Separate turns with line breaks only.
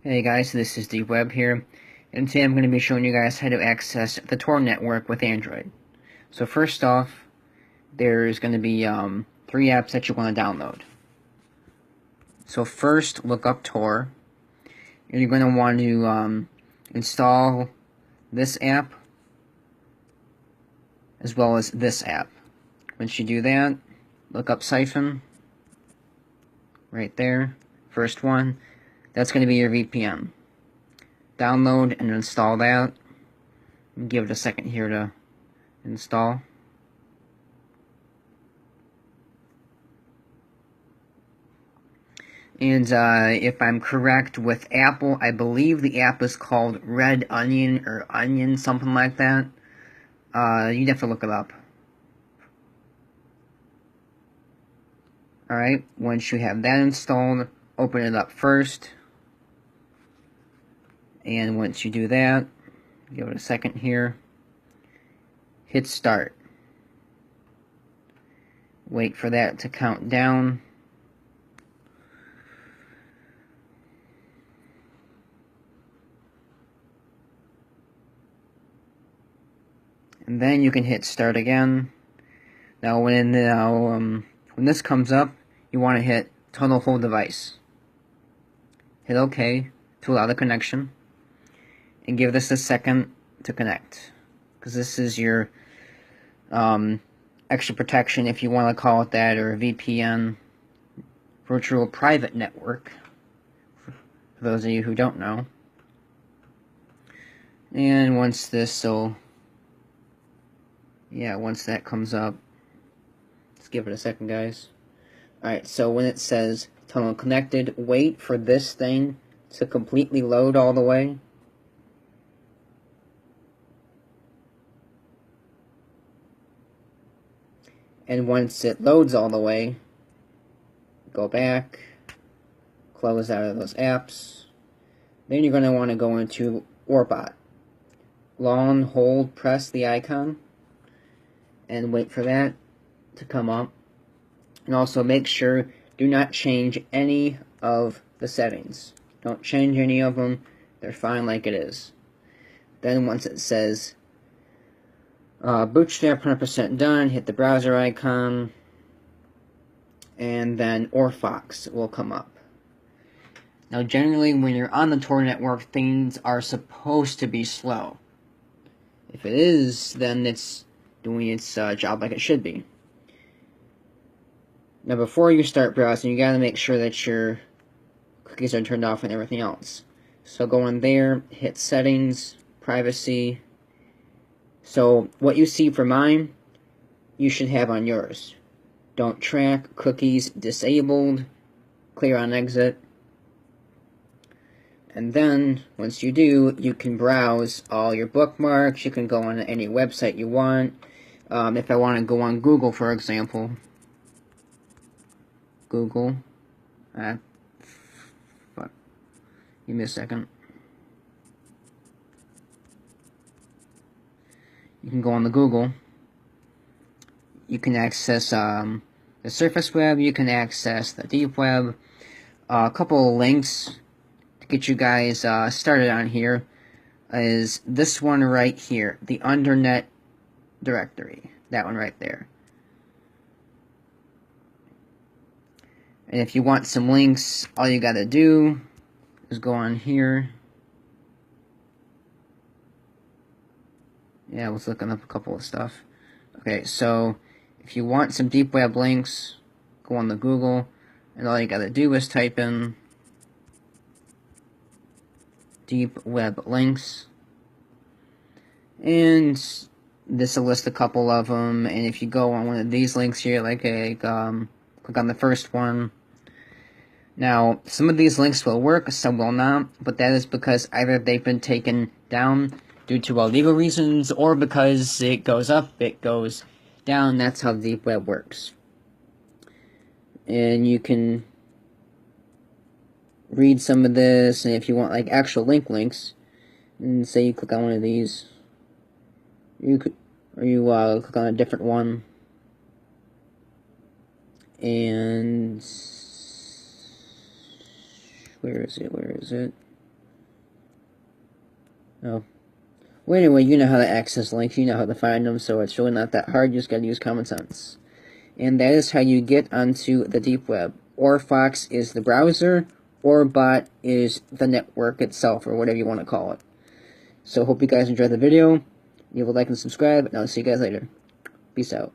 Hey guys, this is Deep Web here, and today I'm going to be showing you guys how to access the TOR network with Android. So first off, there's going to be 3 apps that you want to download. So first, look up TOR, and you're going to want to install this app, as well as this app. Once you do that, look up Siphon, right there, first one. That's going to be your VPN. Download and install that. Give it a second here to install. And if I'm correct with Apple, I believe the app is called Red Onion or Onion, something like that. You'd have to look it up. Alright, once you have that installed, open it up first. And once you do that, give it a second here. Hit start. Wait for that to count down. And then you can hit start again. Now when this comes up, you want to hit total whole device. Hit OK to allow the connection. And give this a second to connect, because this is your extra protection, if you want to call it that, or a VPN, virtual private network, for those of you who don't know. And once that comes up, let's give it a second, guys. Alright, so when it says tunnel connected, wait for this thing to completely load all the way. And once it loads all the way, go back, close out of those apps. Then you're going to want to go into Orbot. Long hold, press the icon, and wait for that to come up. And also make sure, do not change any of the settings. Don't change any of them, they're fine like it is. Then once it says Bootstrap 100% done, hit the browser icon, and then Orfox will come up. Now generally when you're on the TOR network, things are supposed to be slow. If it is, then it's doing its job like it should be. Now before you start browsing, you gotta make sure that your cookies are turned off and everything else. So go in there, hit settings, privacy. So what you see for mine, you should have on yours. Don't track, cookies disabled, clear on exit. And then, once you do, you can browse all your bookmarks, you can go on any website you want. If I want to go on Google, for example, Google, fuck, give me a second. You can go on the Google. You can access the surface web. You can access the deep web. A couple of links to get you guys started on here is this one right here, the undernet directory. That one right there. And if you want some links, all you gotta do is go on here. Yeah, I was looking up a couple of stuff. Okay, so if you want some deep web links, go on the Google, and all you gotta do is type in deep web links, and this will list a couple of them. And if you go on one of these links here, click on the first one. Now, some of these links will work, some will not, but that is because either they've been taken down due to legal reasons, or because it goes up, it goes down. That's how the deep web works. And you can read some of this, and if you want like actual links, and say you click on one of these, click on a different one, and where is it? Oh. Well, anyway, you know how to access links, you know how to find them, so it's really not that hard, you just gotta use common sense. And that is how you get onto the deep web. Or Fox is the browser, or bot is the network itself, or whatever you want to call it. So hope you guys enjoyed the video. Leave a like and subscribe, and I'll see you guys later. Peace out.